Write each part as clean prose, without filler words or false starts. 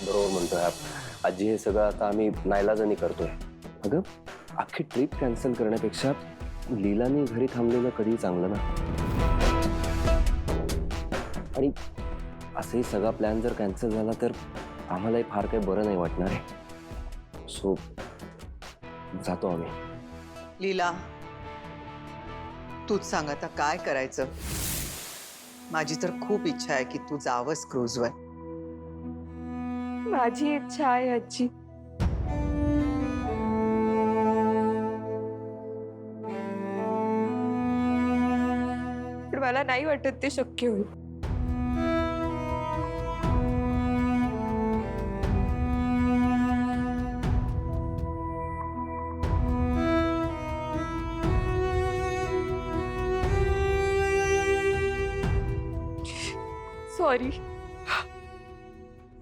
बरोबर म्हणतोय आजी, हे सगळं आता आम्ही नाईलाजाने करतोय. अगं, अख्खी ट्रिप कॅन्सल करण्यापेक्षा लीलाने घरी थांबलेलं कधी चांगलं ना. आणि असंही सगळा प्लॅन जर कॅन्सल झाला तर आम्हालाही फार काही बरं नाही वाटणार आहे. सो जातो आम्ही. लीला, तूच सांग आता काय करायचं. माझी तर खूप इच्छा आहे की तू जावंस क्रूजवर. माझी इच्छा आहे आजी. पण मला नाही वाटत ते शक्य होईल. सॉरी.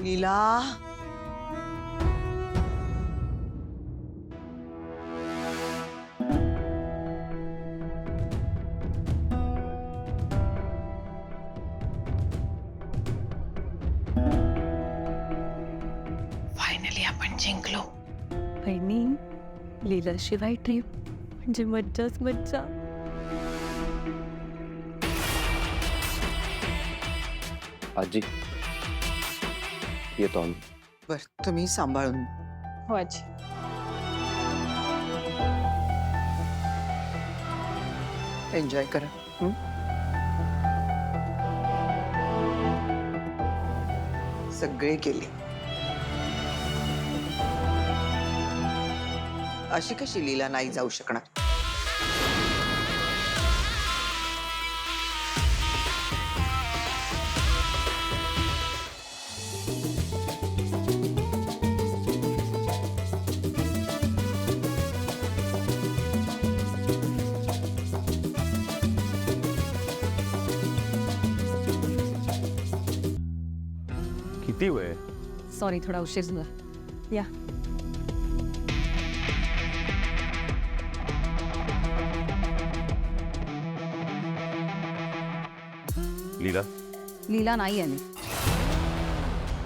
लीला, फायनली आपण जिंकलो. बहिणी, लीलाशिवाय ट्रिप म्हणजे मज्जाच मज्जा. आजी, येतो आम्ही. बर, तुम्ही सांभाळून. हो आजी. एन्जॉय करा. हं? सगळे गेले. अशी कशी लीला नाही जाऊ शकणार. किती वेळ? सॉरी, थोडा उशीर झाला. या. लीला, लीला नाही आली.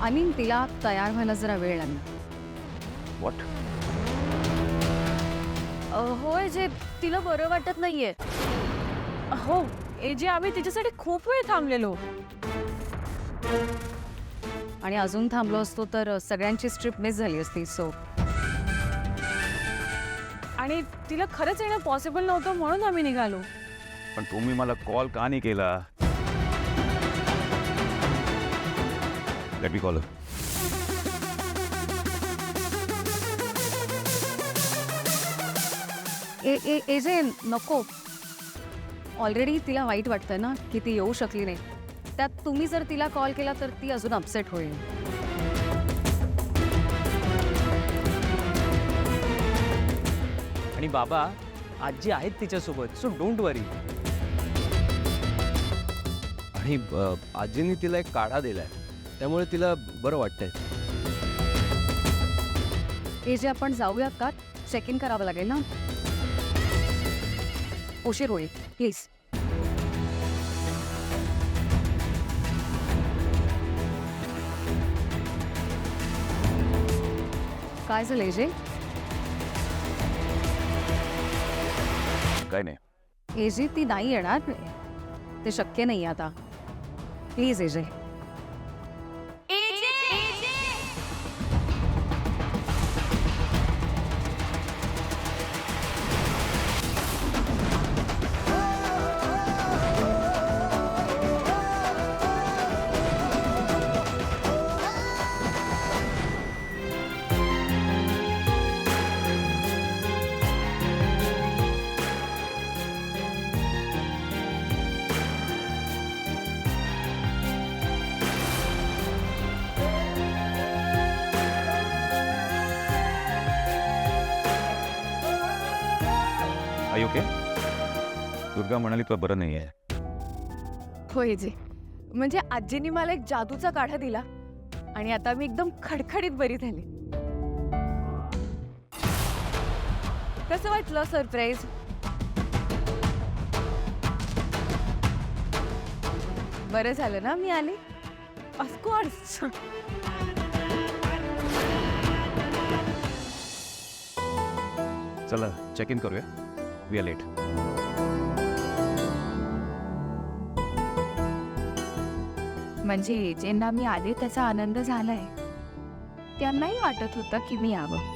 आणि तिला तयार व्हायला जरा वेळ लागला. व्हॉट? होय, जे तिला बरं वाटत नाहीये. हो, जे आम्ही तिच्यासाठी खूप वेळ थांबलेलो. आणि अजून थांबलो असतो तर सगळ्यांची ट्रिप मिस झाली असती. सो आणि तिला खरंच येणं पॉसिबल नव्हतं म्हणून आम्ही निघालो. पण तुम्ही मला कॉल का नाही केला? Let me call. एजे नको. ऑलरेडी तिला वाईट वाटतंय ना की ती येऊ शकली नाही. त्यात तुम्ही जर तिला कॉल केला तर ती अजून अपसेट होईल. आणि बाबा, आजी आहेत तिच्यासोबत, सो डोंट वरी. आणि आजीने तिला एक काढा दिलाय, त्यामुळे तिला बरं वाटतंय. एजे आपण जाऊयात का? चेक इन करावं लागेल ना. उशीर होईल प्लीज. काय झालं एजे? काय नाही. एजे ती नाही येणार. ते शक्य नाही आता. Please AJ. I okay? Durga म्हणाली तुला बरं नाही आहे. होय जे, म्हणजे आजीनी मला एक जादूचा काढा दिला आणि आता मी एकदम खडखडीत बरी झाली. कसं वाटलं सरप्राईज? बरं झालं ना मी आले. ऑफकोर्स. चला चेक इन करूया. We are late. म्हणजे एजेंना मी आले त्याचा आनंद झालाय. त्यांनाही वाटत होतं की मी यावं.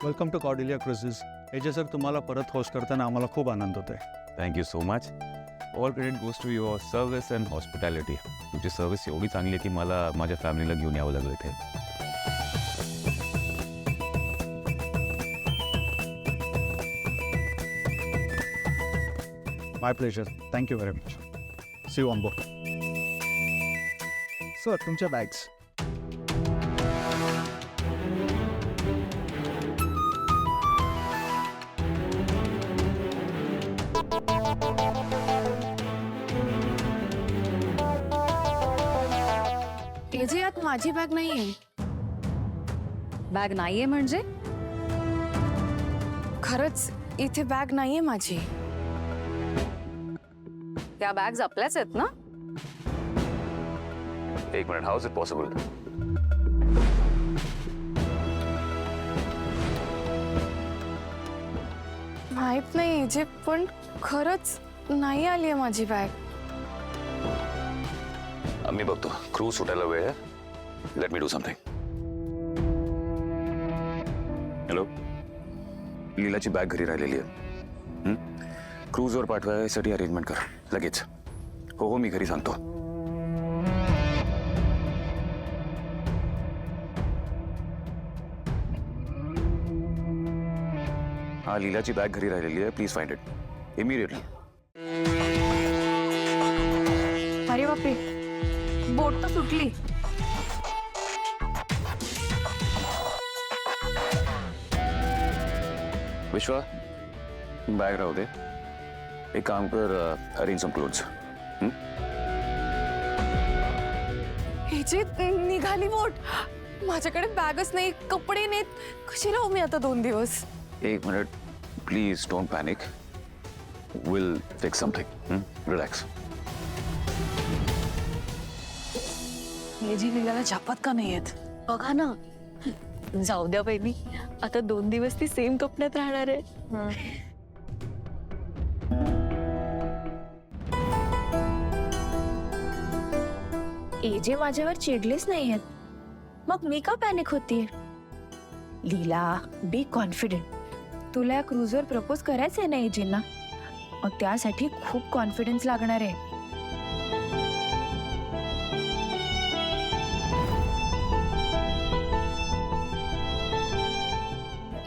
Welcome to Cordelia cruises. AJ sir, तुम्हाला परत होस्ट करताना आम्हाला खूप आनंद होतोय. Thank you so much. All credit goes to your service and hospitality. तुमची सर्व्हिस एवढी चांगली आहे की मला माझ्या फॅमिलीला घेऊन यावं लागलं इथे. My pleasure. Thank you very much. See you on board. Sir, तुमच्या बॅग्स. एजे यात माझी बॅग नाहीये. बॅग नाहीये म्हणजे? खरंच इथे बॅग नाहीये माझी. त्या बॅग्स आपल्याच आहेत ना? एक minute. How is it possible? माहित नाही एजे, पण खरंच नाही आलीये माझी बॅग. मी बघतो. क्रूज सुटायला वेळ आहे. Let me do something. Hello, लीलाची बॅग घरी राहिलेली आहे. क्रूजवर पाठवायसाठी अरेंजमेंट कर लगेच. हो हो, मी घरी सांगतो. हा, लीलाची बॅग घरी राहिलेली आहे. Please find it immediately. अरे बापरे, बोट तर सुटली. विश्वा, बॅग राहू दे. एक काम कर, अरेंज सम क्लोथ्स. एजे निघाली बोट. माझ्याकडे बॅगच नाही, कपडे नाहीत. कशी राहू मी आता 2 दिवस? एक minute please, don't panic. Will fix something. Relax. AJ लीलाला झापत का नाही आहेत? बघा ना. जाऊ द्या बहिणी, आता 2 दिवस ती सेम कपड्यात राहणार आहे. एजे माझ्यावर चिडलेच नाहीयेत, मग मी का पॅनिक होतीये? लीला, बी कॉन्फिडेंट. तुला या क्रूजवर प्रपोज करायचंय ना एजेंना, मग त्यासाठी खूप कॉन्फिडन्स लागणार आहे.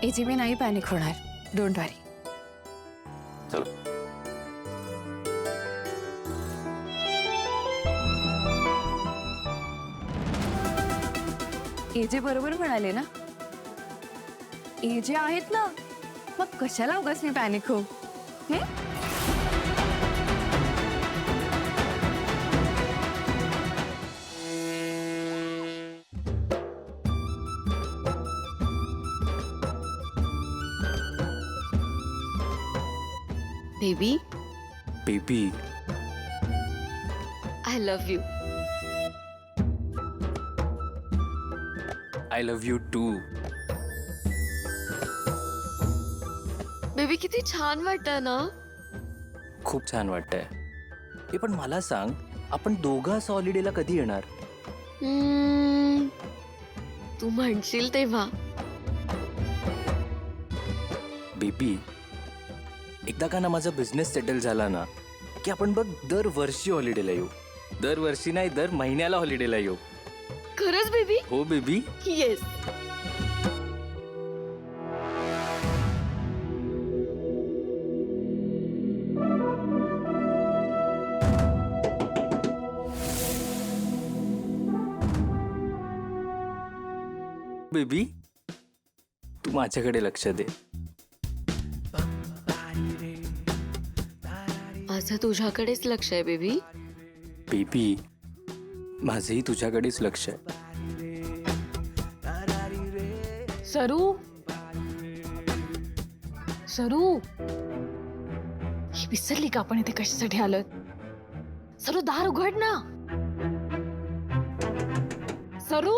एजे मी नाही पॅनिक होणार. डोंट वरी. चलो. एजे बरोबर म्हणाले ना? एजे आहेत ना, मग कशाला उगाच मी पॅनिक होऊ? Baby, baby, I love you. I love you too. Baby, किती छान वाटतं ना? खूप छान वाटतंय. हे पण मला सांग, आपण दोघं असं हॉलिडेला कधी येणार? तू म्हणशील तेव्हा. बेबी, एकदा का ना माझा बिझनेस सेटल झाला ना की आपण बघ दरवर्षी हॉलिडेला येऊ. दरवर्षी नाही, दर महिन्याला हॉलिडेला येऊ. खरंच बेबी? हो बेबी. येस. बेबी तू माझ्याकडे लक्ष दे. माझं तुझ्याकडेच लक्ष आहे बेबी. बेबी माझंही तुझ्याकडेच लक्ष आहे. सरू सरू ही विसरली का आपण इथे कशासाठी आलोय? सरू दार उघड ना. सरू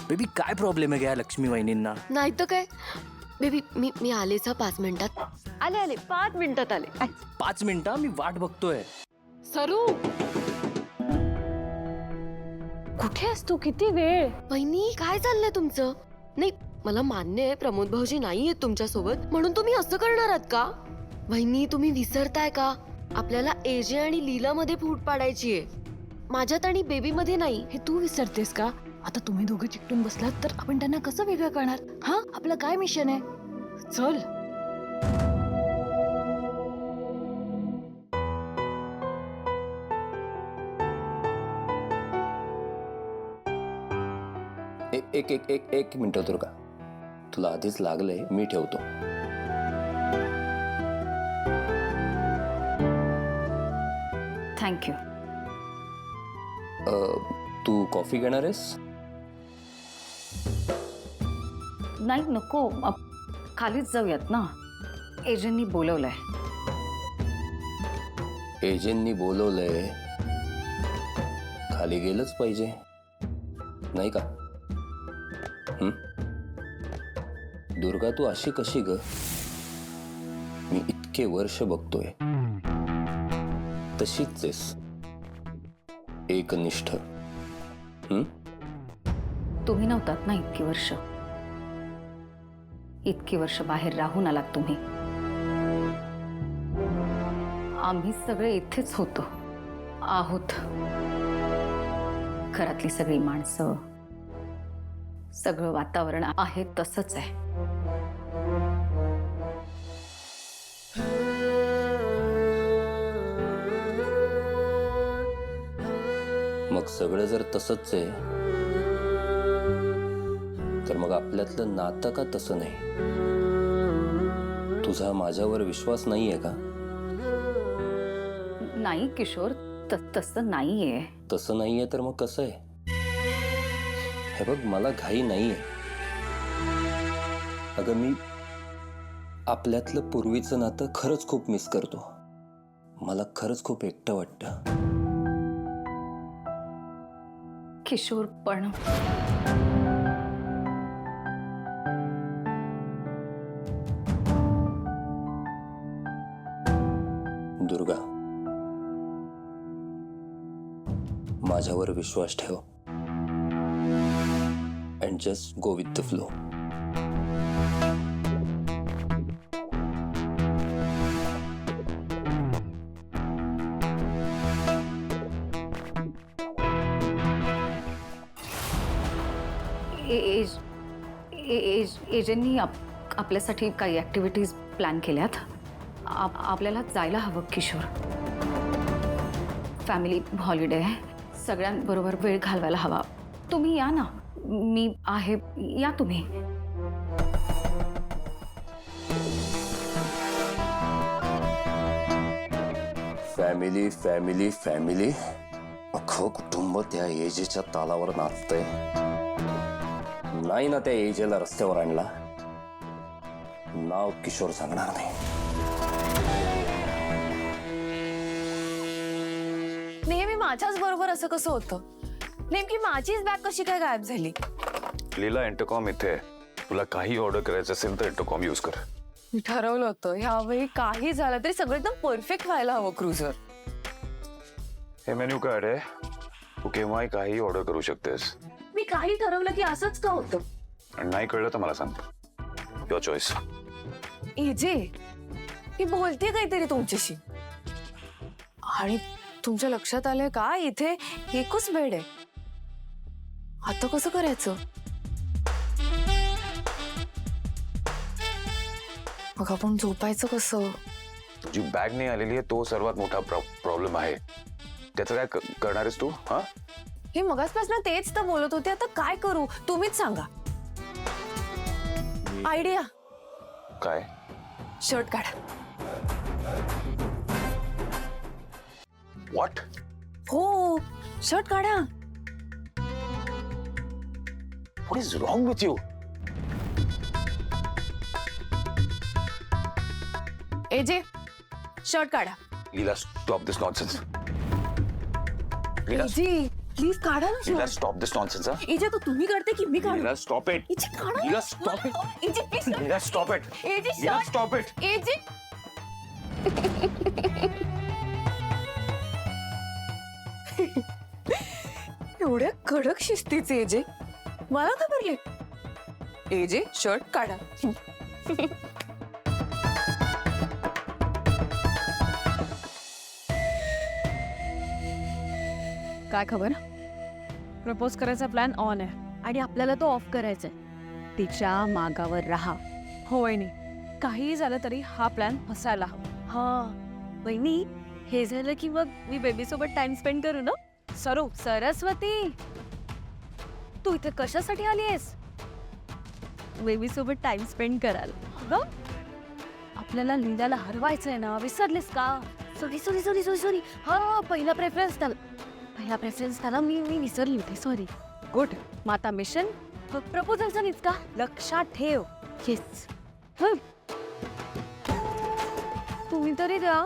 बेबी काय प्रॉब्लेम आहे या लक्ष्मी वहिनींना? नाही तर काय बेबी, मी आलेच 5 मिनिटात. आले 5 मिनिटात आले. 5 मिनिटं मी वाट बघतोय. सरू कुठे आहेस तू? किती वेळ? वहिनी काय चाललंय तुमचं? नाही मला मान्य आहे प्रमोद भाऊजी नाही आहेत तुमच्या सोबत, म्हणून तुम्ही असं करणार आहात का? वहिनी तुम्ही विसरताय का आपल्याला एजे आणि लीला मध्ये फूट पाडायची आहे, माझ्यात आणि बेबी मध्ये नाही. हे तू विसरतेस का? आता तुम्ही दोघं चिकटून बसलात तर आपण त्यांना कसं वेगळं करणार? हा आपलं काय मिशन आहे? चल. एक मिनिट दुर्गा, तुला आधीच लागलंय, मी ठेवतो. थँक्यू. तू कॉफी घेणार आहेस? नाही नको, खालीच जाऊयात ना. एजंटनी बोलवलंय. एजंटनी बोलवलंय, खाली गेलंच पाहिजे नाही का? दुर्गा तू अशी कशी ग? मी इतके वर्ष बघतोय तशीच आहेस, एकनिष्ठ. तुम्ही नव्हतात ना इतकी वर्ष बाहेर राहून आलात तुम्ही. आम्ही सगळे इथेच आहोत. घरातली सगळी माणसं, सगळं वातावरण आहे तसंच आहे. मग सगळं जर तसंच आहे तर मग आपल्यातलं नातं का तसं नाही? तुझा माझ्यावर विश्वास नाहीये का? नाही किशोर, तसं नाहीये. तसं नाहीये तर मग कसं आहे? हे बघ, मला घाई नाहीये. अगं मी आपल्यातलं पूर्वीचं नातं खरंच खूप मिस करतो. मला खरंच खूप एकटं वाटतं. किशोर पण दुर्गा, माझ्यावर विश्वास ठेव and just go with the flow. एजंटनी आपल्यासाठी काही ऍक्टिव्हिटीज प्लॅन केल्यात. आपल्याला जायला हवं किशोर. फॅमिली हॉलिडे आहे, सगळ्यांबरोबर वेळ घालवायला हवा. तुम्ही या ना, मी आहे, या तुम्ही. फॅमिली फॅमिली फॅमिली, अख्खं कुटुंब त्या एजेच्या तालावर नाचतंय. नाही ना त्या एजेला रस्त्यावर आणला, नाव किशोर सांगणार नाही. नेहमी माझ्याच बरोबर असं कसं होतं? नेमकी माझीच बॅग कशी काय गायब झाली? लीला, इंटरकॉम इथे आहे. तुला काही ऑर्डर करायचं असेल तर इंटरकॉम यूज कर. मी ठरवलं होतं ह्यावेळी काही झालं तरी सगळं एकदम परफेक्ट व्हायला हवं क्रूझर. हे मेन्यू कार्ड आहे, तू केव्हाही काही ऑर्डर करू शकतेस. मी काही ठरवलं की असंच का होतं? आणि नाही कळलं तर मला सांग. Your choice. एजे, मी बोलते काहीतरी तुमच्याशी. आणि तुमच्या लक्षात आलंय का इथे एकच बेड आहे? आता कसं करायचं? मग आपण झोपायचं कसं? तुझी बॅग नाही आलेली आहे तो सर्वात मोठा प्रॉब्लेम आहे. त्याचं काय करणार आहेस तू? हा, हे मगासपासून तेच तर बोलत होते, आता काय करू तुम्हीच सांगा. आयडिया. काय? शर्ट काढा. व्हॉट? हो, शर्ट काढा. What is wrong with you? AJ, shirt काढा. Leela, stop this nonsense. Leela, AJ please काढा ना Leela, shirt. Stop this nonsense. AJ तो तुम्ही करते की मी काढू? लीला, स्टॉप इट. एजे काढा. Leela, stop it. AJ please. Leela, stop it. AJ Leela, shirt. Stop it. AJ. एवढ्या कडक शिस्तीचे एजे, मला घाबरले. एजे शर्ट काढा. काय खबर? प्रपोज करायचा प्लॅन ऑन आहे आणि आपल्याला तो ऑफ करायचा आहे. तिच्या मागावर राहा. हो वहिनी, काहीही झालं तरी हा प्लॅन फसायला हवा. हा वहिनी, हे झालं की मग मी बेबी सोबत टाइम स्पेंड करू ना. सरस्वती, तू इथे कशासाठी आली आहेस? बेबी सोबत टाइम स्पेंड करायला. अगं, आपल्याला लीलाला हरवायचंय ना, विसरलीस का? Sorry sorry sorry sorry sorry. हा पहिला प्रेफरन्स त्याला मी विसरली होते. सॉरी. गुड. मग आता मिशन प्रपोजलचा नीच का? लक्षात ठेव. येस. तुम्ही तरी द्या.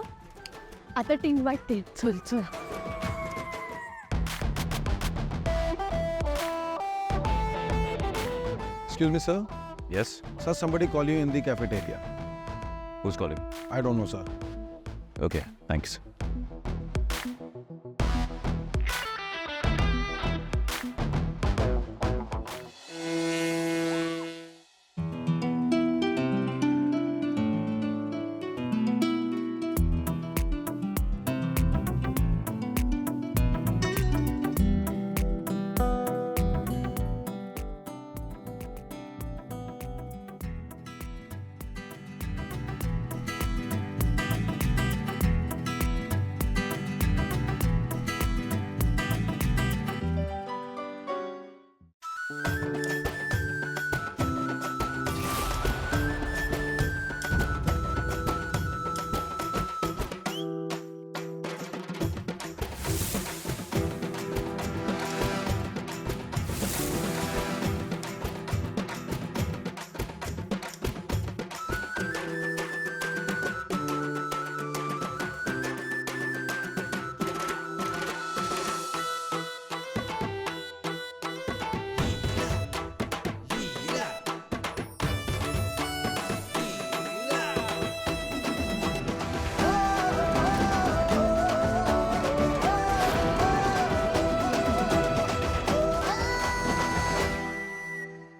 आता टीम वाटते. चल चल. Excuse me, sir. Yes. Sir, somebody call you in the cafeteria. Who's calling? I don't know, sir. Okay, thanks.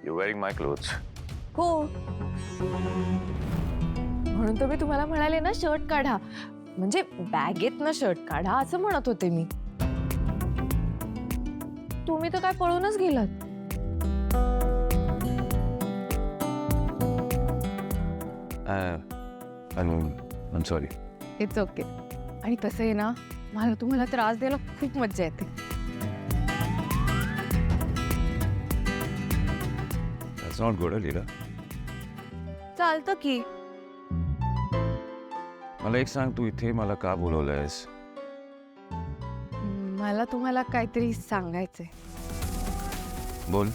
You're wearing my clothes. हो, म्हणून तर मी तुम्हाला म्हणाले ना शर्ट काढा, म्हणजे बॅगेत ना शर्ट काढा असं म्हणत होते मी. तुम्ही तर काय पळूनच गेलात. I'm sorry. It's okay. आणि तसं आहे ना, मला तुम्हाला त्रास द्यायला खूप मज्जा येते. That's not good, Leela. चालतं की. मला एक सांग, तू इथे मला का बोलवलंयस? मला तुम्हाला काहीतरी सांगायचंय. बोल.